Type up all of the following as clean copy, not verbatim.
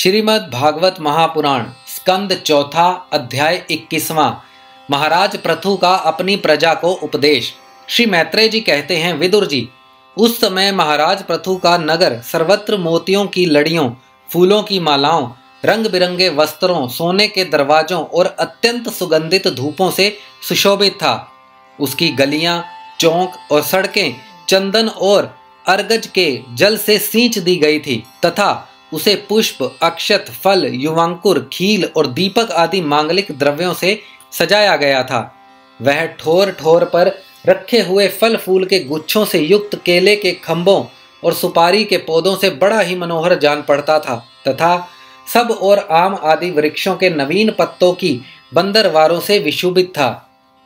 श्रीमद् भागवत महापुराण स्कंद चौथा अध्याय 21वां। महाराज पृथु का अपनी प्रजा को उपदेश। श्री मैत्रेय जी कहते हैं, विदुर जी, उस समय महाराज पृथु का नगर सर्वत्र मोतियों की लड़ियों, फूलों की मालाओं, रंग बिरंगे वस्त्रों, सोने के दरवाजों और अत्यंत सुगंधित धूपों से सुशोभित था। उसकी गलियां, चौक और सड़कें चंदन और अर्गज के जल से सींच दी गई थी तथा उसे पुष्प, अक्षत, फल, युवांकुर, खील और दीपक आदि मांगलिक द्रव्यों से सजाया गया था। वह ठोर ठोर पर रखे हुए फल फूल के गुच्छों से युक्त केले के खंभों और सुपारी के पौधों से बड़ा ही मनोहर जान पड़ता था तथा सब और आम आदि वृक्षों के नवीन पत्तों की बंदरवारों से विशोभित था।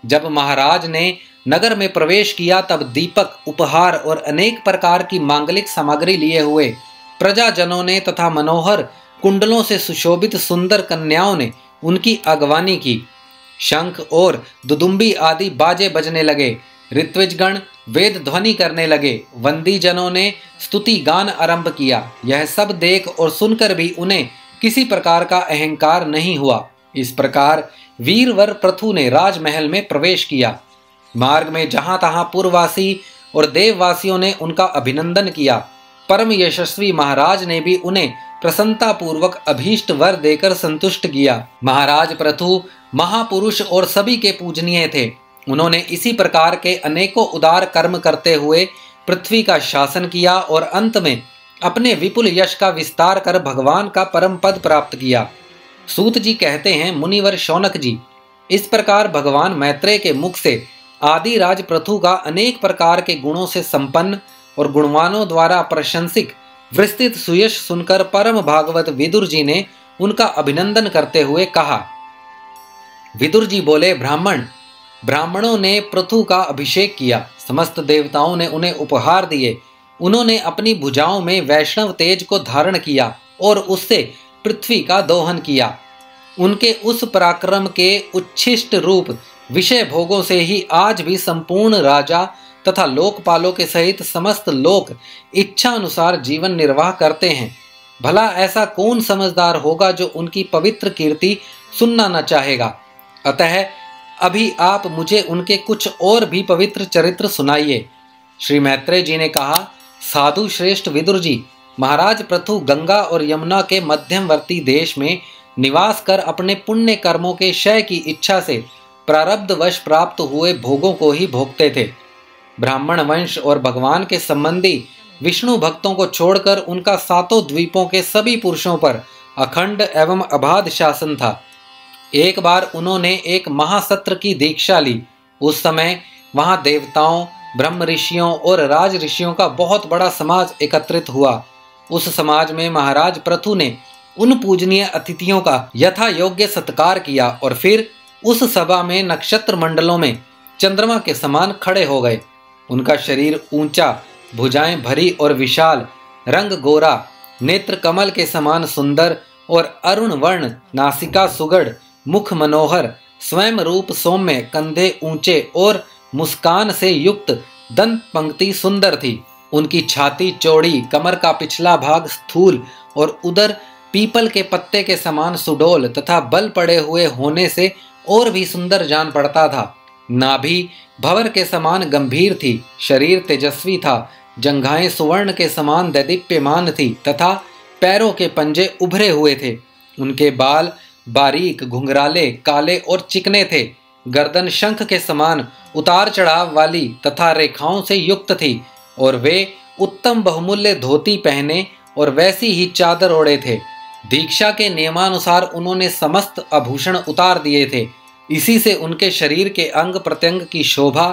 जब महाराज ने नगर में प्रवेश किया तब दीपक, उपहार और अनेक प्रकार की मांगलिक सामग्री लिए हुए प्रजाजनों ने तथा मनोहर कुंडलों से सुशोभित सुंदर कन्याओं ने उनकी अगवानी की। शंख और दुदुम्बी आदि बाजे बजने लगे। ऋत्विजगण वेद ध्वनि करने लगे। वंदी जनों ने स्तुति गान आरंभ किया। यह सब देख और सुनकर भी उन्हें किसी प्रकार का अहंकार नहीं हुआ। इस प्रकार वीरवर पृथु ने राजमहल में प्रवेश किया। मार्ग में जहां तहां पुरवासी और देववासियों ने उनका अभिनंदन किया। परम यशस्वी महाराज ने भी उन्हें प्रसन्नता पूर्वक अभीष्ट वर देकर संतुष्ट किया। महाराज पृथु महापुरुष और सभी के पूजनीय थे। उन्होंने इसी प्रकार के अनेकों उदार कर्म करते हुए पृथ्वी का शासन किया और अंत में अपने विपुल यश का विस्तार कर भगवान का परम पद प्राप्त किया। सूत जी कहते हैं, मुनिवर शौनक जी, इस प्रकार भगवान मैत्रेय के मुख से आदि राज पृथु का अनेक प्रकार के गुणों से संपन्न और गुणवानों द्वारा प्रशंसित विस्तृत सुयश सुनकर परम भागवत विदुर जी ने उनका अभिनंदन करते हुए कहा। विदुर जी बोले, ब्राह्मणों ने पृथु का अभिषेक किया। समस्त देवताओं ने उन्हें उपहार दिए। उन्होंने अपनी भुजाओं में वैष्णव तेज को धारण किया और उससे पृथ्वी का दोहन किया। उनके उस पराक्रम के उच्छिष्ट रूप विषय भोगों से ही आज भी संपूर्ण राजा तथा लोकपालों के सहित समस्त लोक इच्छा अनुसार जीवन निर्वाह करते हैं। भला ऐसा कौन समझदार होगा जो उनकी पवित्र कीर्ति सुनना न चाहेगा। अतः अभी आप मुझे उनके कुछ और भी पवित्र चरित्र सुनाइए। श्री मैत्रेय जी ने कहा, साधु श्रेष्ठ विदुर जी, महाराज पृथु गंगा और यमुना के मध्यवर्ती देश में निवास कर अपने पुण्य कर्मों के क्षय की इच्छा से प्रारब्धवश प्राप्त हुए भोगों को ही भोगते थे। ब्राह्मण वंश और भगवान के संबंधी विष्णु भक्तों को छोड़कर उनका सातों द्वीपों के सभी पुरुषों पर अखंड एवं अबाध शासन था। एक बार उन्होंने एक महासत्र की दीक्षा ली। उस समय वहां देवताओं, ब्रह्म ऋषियों और राज ऋषियों का बहुत बड़ा समाज एकत्रित हुआ। उस समाज में महाराज पृथु ने उन पूजनीय अतिथियों का यथा योग्य सत्कार किया और फिर उस सभा में नक्षत्र मंडलों में चंद्रमा के समान खड़े हो गए। उनका शरीर ऊंचा, भुजाएं भरी और विशाल, रंग गोरा, नेत्र कमल के समान सुंदर और अरुण वर्ण, नासिका सुगढ़, मुख मनोहर, स्वयं रूप सौम्य, कंधे ऊंचे और मुस्कान से युक्त दंत पंक्ति सुंदर थी। उनकी छाती चौड़ी, कमर का पिछला भाग स्थूल और उदर पीपल के पत्ते के समान सुडौल तथा बल पड़े हुए होने से और भी सुंदर जान पड़ता था। नाभि भंवर के समान गंभीर थी। शरीर तेजस्वी था। जंघाएं सुवर्ण के समान दैदीप्यमान थी तथा पैरों के पंजे उभरे हुए थे। उनके बाल बारीक, घुंघराले, काले और चिकने थे। गर्दन शंख के समान उतार चढ़ाव वाली तथा रेखाओं से युक्त थी और वे उत्तम बहुमूल्य धोती पहने और वैसी ही चादर ओढ़े थे। दीक्षा के नियमानुसार उन्होंने समस्त आभूषण उतार दिए थे। इसी से उनके शरीर के अंग प्रत्यंग की शोभा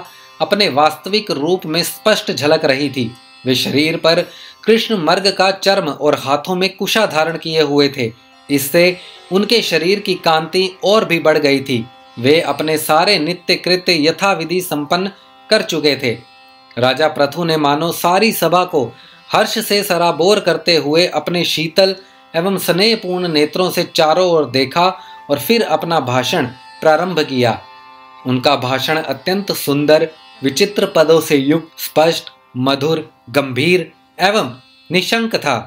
अपने वास्तविक रूप में स्पष्ट झलक रही थी। वे शरीर पर कृष्ण मर्ग का चर्म और हाथों में कुशा धारण किए हुए थे। इससे उनके शरीर की कांति और भी बढ़ गई थी। वे अपने सारे नित्य कृत्य यथाविधि संपन्न कर चुके थे। राजा पृथु ने मानो सारी सभा को हर्ष से सराबोर करते हुए अपने शीतल एवं स्नेहपूर्ण नेत्रों से चारों ओर देखा और फिर अपना भाषण प्रारंभ किया। उनका भाषण अत्यंत सुंदर, विचित्र पदों से युक्त, स्पष्ट, मधुर, गंभीर एवं निशंक था।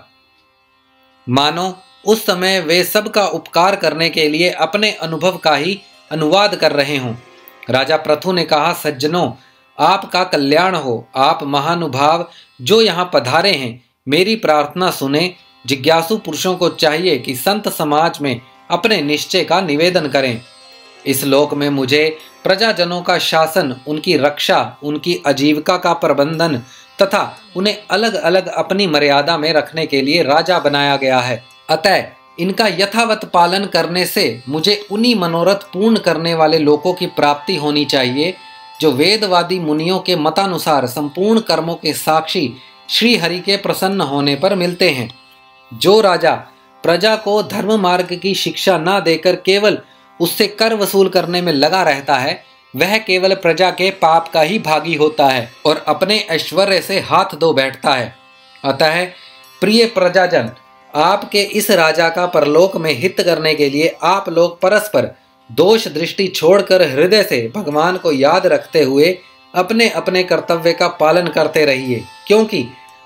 मानो उस समय वे सबका उपकार करने के लिए अपने अनुभव का ही अनुवाद कर रहे हों। राजा पृथु ने कहा, सज्जनों, आपका कल्याण हो। आप महानुभाव जो यहाँ पधारे हैं, मेरी प्रार्थना सुने। जिज्ञासु पुरुषों को चाहिए कि संत समाज में अपने निश्चय का निवेदन करें। इस लोक में मुझे प्रजाजनों का शासन, उनकी रक्षा, उनकी आजीविका का प्रबंधन तथा उन्हें अलग अलग अपनी मर्यादा में रखने के लिए राजा बनाया गया है। अतः इनका यथावत पालन करने से मुझे उन्हीं मनोरथ पूर्ण करने वाले लोकों की प्राप्ति होनी चाहिए जो वेदवादी मुनियों के मतानुसार संपूर्ण कर्मों के साक्षी श्री हरि के प्रसन्न होने पर मिलते हैं। जो राजा प्रजा को धर्म मार्ग की शिक्षा न देकर केवल उससे कर वसूल करने में लगा रहता है, वह केवल प्रजा के पाप का ही भागी होता है और अपने ऐश्वर्य से हाथ धो बैठता है। अतः प्रिय प्रजाजन, आपके इस राजा का परलोक में हित करने के लिए आप लोग परस्पर दोष दृष्टि छोड़कर हृदय से भगवान को याद रखते हुए अपने अपने कर्तव्य का पालन करते रहिए, क्योंकि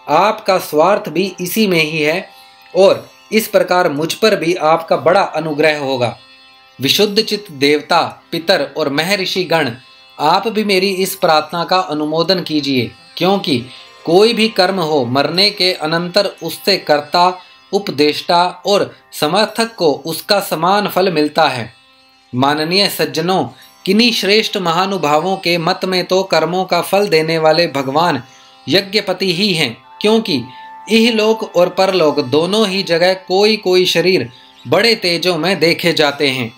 आपका स्वार्थ भी इसी में ही है और इस प्रकार मुझ पर भी आपका बड़ा अनुग्रह होगा। विशुद्ध चित्त देवता, पितर और महर्षि गण, आप भी मेरी इस प्रार्थना का अनुमोदन कीजिए, क्योंकि कोई भी कर्म हो, मरने के अनंतर उससे कर्ता, उपदेष्टा और समर्थक को उसका समान फल मिलता है। माननीय सज्जनों, किन्हीं श्रेष्ठ महानुभावों के मत में तो कर्मों का फल देने वाले भगवान यज्ञपति ही हैं, क्योंकि इहलोक और परलोक दोनों ही जगह कोई कोई शरीर बड़े तेजों में देखे जाते हैं।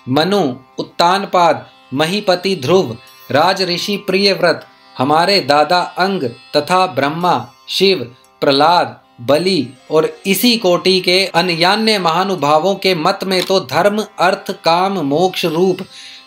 मनु, उत्तानपाद, महीपति ध्रुव, राज ऋषि प्रियव्रत, हमारे दादा अंग तथा ब्रह्मा, शिव, प्रहलाद, बलि और इसी कोटि के अन्यान्य महानुभावों के मत में तो धर्म, अर्थ, काम, मोक्ष रूप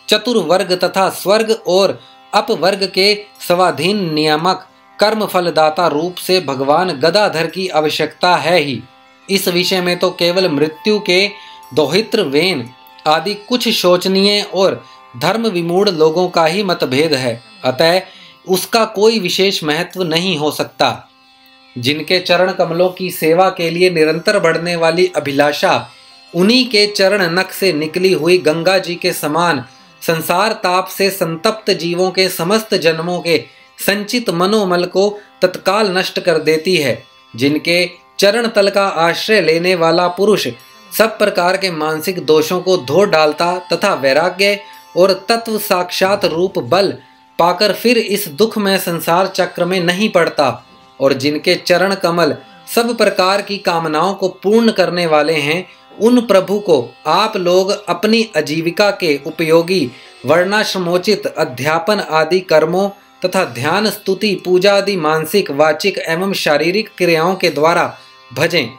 चतुर्वर्ग तथा स्वर्ग और अपवर्ग के स्वाधीन नियामक कर्म फलदाता रूप से भगवान गदाधर की आवश्यकता है ही। इस विषय में तो केवल मृत्यु के दोहित्र वेन आदि कुछ शोचनीय और धर्म विमूढ़ लोगों का ही मतभेद है, अतः उसका कोई विशेष महत्व नहीं हो सकता। जिनके चरण कमलों की सेवा के लिए निरंतर बढ़ने वाली अभिलाषा उन्हीं के चरण नख से निकली हुई गंगा जी के समान संसार ताप से संतप्त जीवों के समस्त जन्मों के संचित मनोमल को तत्काल नष्ट कर देती है। जिनके चरण तल का आश्रय लेने वाला पुरुष सब प्रकार के मानसिक दोषों को धो डालता तथा वैराग्य और तत्व साक्षात रूप बल पाकर फिर इस दुखमय संसार चक्र में नहीं पड़ता, और जिनके चरण कमल सब प्रकार की कामनाओं को पूर्ण करने वाले हैं, उन प्रभु को आप लोग अपनी आजीविका के उपयोगी वर्णाश्रमोचित अध्यापन आदि कर्मों तथा ध्यान, स्तुति, पूजा आदि मानसिक, वाचिक एवं शारीरिक क्रियाओं के द्वारा भजें।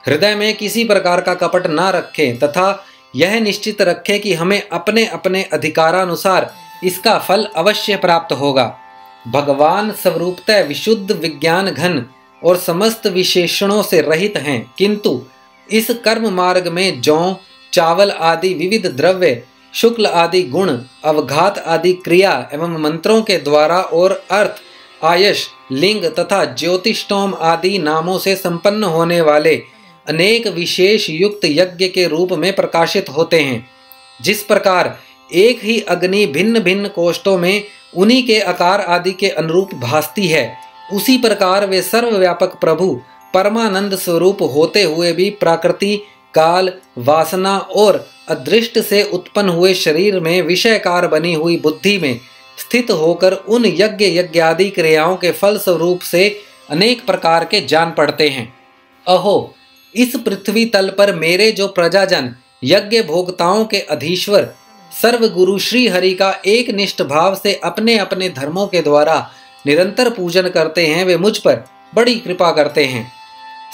हृदय में किसी प्रकार का कपट ना रखें तथा यह निश्चित रखें कि हमें अपने अपने अधिकारानुसार इसका फल अवश्य प्राप्त होगा। भगवान स्वरूपतः विशुद्ध विज्ञान घन और समस्त विशेषणों से रहित हैं, किंतु इस कर्म मार्ग में जौ, चावल आदि विविध द्रव्य, शुक्ल आदि गुण, अवघात आदि क्रिया एवं मंत्रों के द्वारा और अर्थ, आयश, लिंग तथा ज्योतिष्टोम आदि नामों से संपन्न होने वाले अनेक विशेष युक्त यज्ञ के रूप में प्रकाशित होते हैं। जिस प्रकार एक ही अग्नि भिन्न भिन्न कोष्ठों में उन्हीं के आकार आदि के अनुरूप भासती है, उसी प्रकार वे सर्वव्यापक प्रभु परमानंद स्वरूप होते हुए भी प्रकृति, काल, वासना और अदृष्ट से उत्पन्न हुए शरीर में विषयकार बनी हुई बुद्धि में स्थित होकर उन यज्ञ यज्ञादि क्रियाओं के फल स्वरूप से अनेक प्रकार के जान पड़ते हैं। अहो, इस पृथ्वी तल पर मेरे जो प्रजाजन यज्ञ भोक्ताओं के अधीश्वर सर्वगुरु श्री हरि का एक निष्ठ भाव से अपने अपने धर्मों के द्वारा निरंतर पूजन करते हैं, वे मुझ पर बड़ी कृपा करते हैं।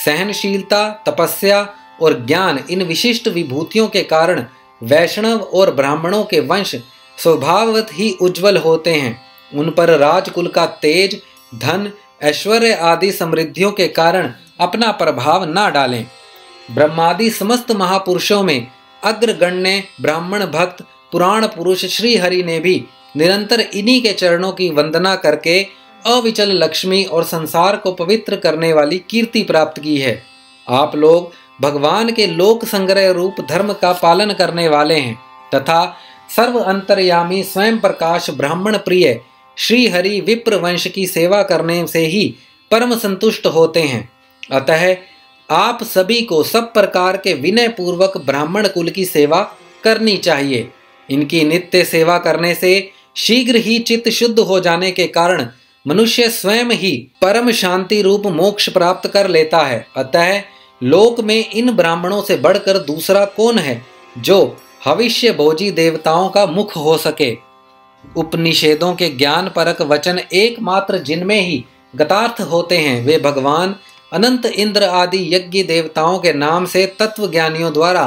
सहनशीलता, तपस्या और ज्ञान इन विशिष्ट विभूतियों के कारण वैष्णव और ब्राह्मणों के वंश स्वभावत ही उज्जवल होते हैं। उन पर राजकुल का तेज, धन, ऐश्वर्य आदि समृद्धियों के कारण अपना प्रभाव ना डालें। ब्रह्मादि समस्त महापुरुषों में अग्रगण्य ब्राह्मण भक्त पुराण पुरुष श्री हरि ने भी निरंतर इन्हीं के चरणों की वंदना करके अविचल लक्ष्मी और संसार को पवित्र करने वाली कीर्ति प्राप्त की है। आप लोग भगवान के लोक संग्रह रूप धर्म का पालन करने वाले हैं तथा सर्व अंतर्यामी स्वयं प्रकाश ब्राह्मण प्रिय श्री हरि विप्र वंश की सेवा करने से ही परम संतुष्ट होते हैं। अतः आप सभी को सब प्रकार के विनय पूर्वक ब्राह्मण कुल की सेवा करनी चाहिए। इनकी नित्य सेवा करने से शीघ्र ही चित्त शुद्ध हो जाने के कारण मनुष्य स्वयं ही परम शांति रूप मोक्ष प्राप्त कर लेता है। अतः लोक में इन ब्राह्मणों से बढ़कर दूसरा कौन है जो भविष्य भोजी देवताओं का मुख हो सके। उपनिषेदों के ज्ञान परक वचन एकमात्र जिनमें ही गतार्थ होते हैं वे भगवान अनंत इंद्र आदि यज्ञ देवताओं के नाम से तत्व ज्ञानियों द्वारा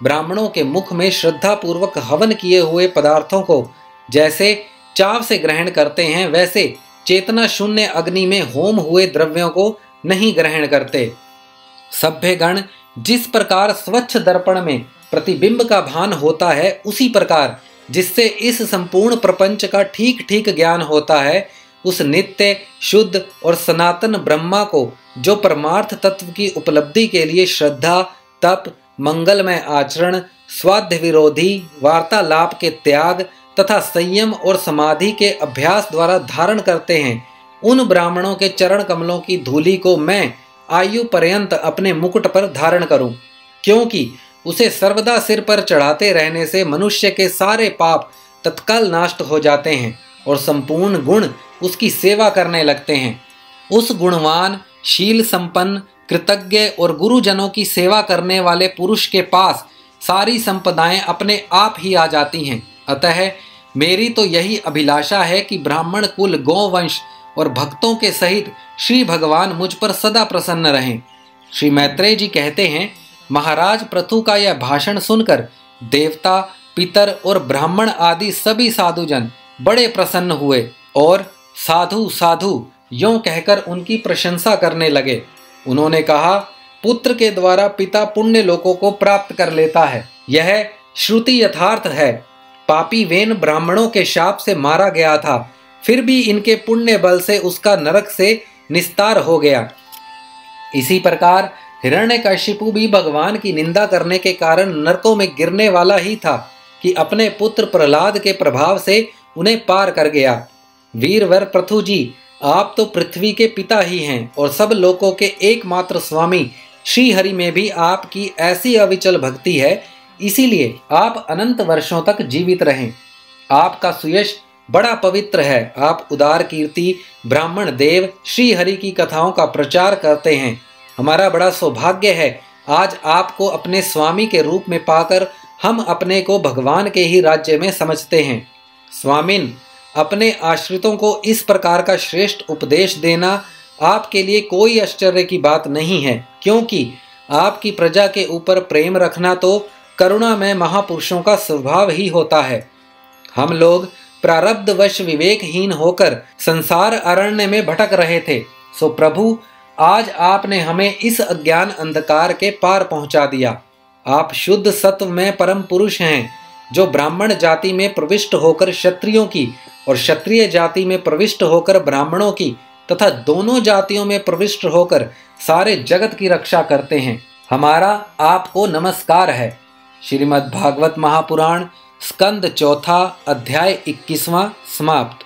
ब्राह्मणों के मुख में श्रद्धा पूर्वक हवन किए हुए पदार्थों को जैसे चाव से ग्रहण करते हैं वैसे चेतना शून्य अग्नि में होम हुए द्रव्यों को नहीं ग्रहण करते। सभ्यगण जिस प्रकार स्वच्छ दर्पण में प्रतिबिंब का भान होता है उसी प्रकार जिससे इस संपूर्ण प्रपंच का ठीक ठीक ज्ञान होता है उस नित्य शुद्ध और सनातन ब्रह्मा को जो परमार्थ तत्व की उपलब्धि के लिए श्रद्धा तप मंगलमय आचरण स्वाध्य विरोधी वार्तालाप के त्याग तथा संयम और समाधि के अभ्यास द्वारा धारण करते हैं उन ब्राह्मणों के चरण कमलों की धूलि को मैं आयु पर्यंत अपने मुकुट पर धारण करूं, क्योंकि उसे सर्वदा सिर पर चढ़ाते रहने से मनुष्य के सारे पाप तत्काल नष्ट हो जाते हैं और संपूर्ण गुण उसकी सेवा करने लगते हैं। उस गुणवान शील संपन्न कृतज्ञ और गुरुजनों की सेवा करने वाले पुरुष के पास सारी संपदाएं अपने आप ही आ जाती हैं। अतः मेरी तो यही अभिलाषा है कि ब्राह्मण कुल गौवंश और भक्तों के सहित श्री भगवान मुझ पर सदा प्रसन्न रहें। श्री मैत्रेय जी कहते हैं, महाराज पृथु का यह भाषण सुनकर देवता पितर और ब्राह्मण आदि सभी साधुजन बड़े प्रसन्न हुए और साधु साधु यों कहकर उनकी प्रशंसा करने लगे। उन्होंने कहा, पुत्र के द्वारा पिता पुण्य लोकों को प्राप्त कर लेता है, यह श्रुति यथार्थ है। पापी वेन ब्राह्मणों के शाप से मारा गया था, फिर भी इनके पुण्य बल से उसका नरक से निस्तार हो गया। इसी प्रकार हिरण्यकशिपु भी भगवान की निंदा करने के कारण नरकों में गिरने वाला ही था कि अपने पुत्र प्रहलाद के प्रभाव से उन्हें पार कर गया। वीरवर पृथु जी, आप तो पृथ्वी के पिता ही हैं और सब लोकों के एकमात्र स्वामी श्री हरि में भी आपकी ऐसी अविचल भक्ति है, इसीलिए आप अनंत वर्षों तक जीवित रहें। आपका सुयश बड़ा पवित्र है। आप उदार कीर्ति ब्राह्मण देव श्री हरि की कथाओं का प्रचार करते हैं। हमारा बड़ा सौभाग्य है आज आपको अपने स्वामी के रूप में पाकर हम अपने को भगवान के ही राज्य में समझते हैं। स्वामिन, अपने आश्रितों को इस प्रकार का श्रेष्ठ उपदेश देना आपके लिए कोई आश्चर्य की बात नहीं है, क्योंकि आपकी प्रजा के ऊपर प्रेम रखना तो करुणामय महापुरुषों का स्वभाव ही होता है। हम लोग प्रारब्धवश विवेकहीन होकर संसार अरण्य में भटक रहे थे, सो प्रभु आज आपने हमें इस अज्ञान अंधकार के पार पहुंचा दिया। आप शुद्ध सत्व में परम पुरुष हैं, जो ब्राह्मण जाति में प्रविष्ट होकर क्षत्रियों की और क्षत्रिय जाति में प्रविष्ट होकर ब्राह्मणों की तथा दोनों जातियों में प्रविष्ट होकर सारे जगत की रक्षा करते हैं। हमारा आपको नमस्कार है। श्रीमद् भागवत महापुराण स्कंद चौथा अध्याय 21वां समाप्त।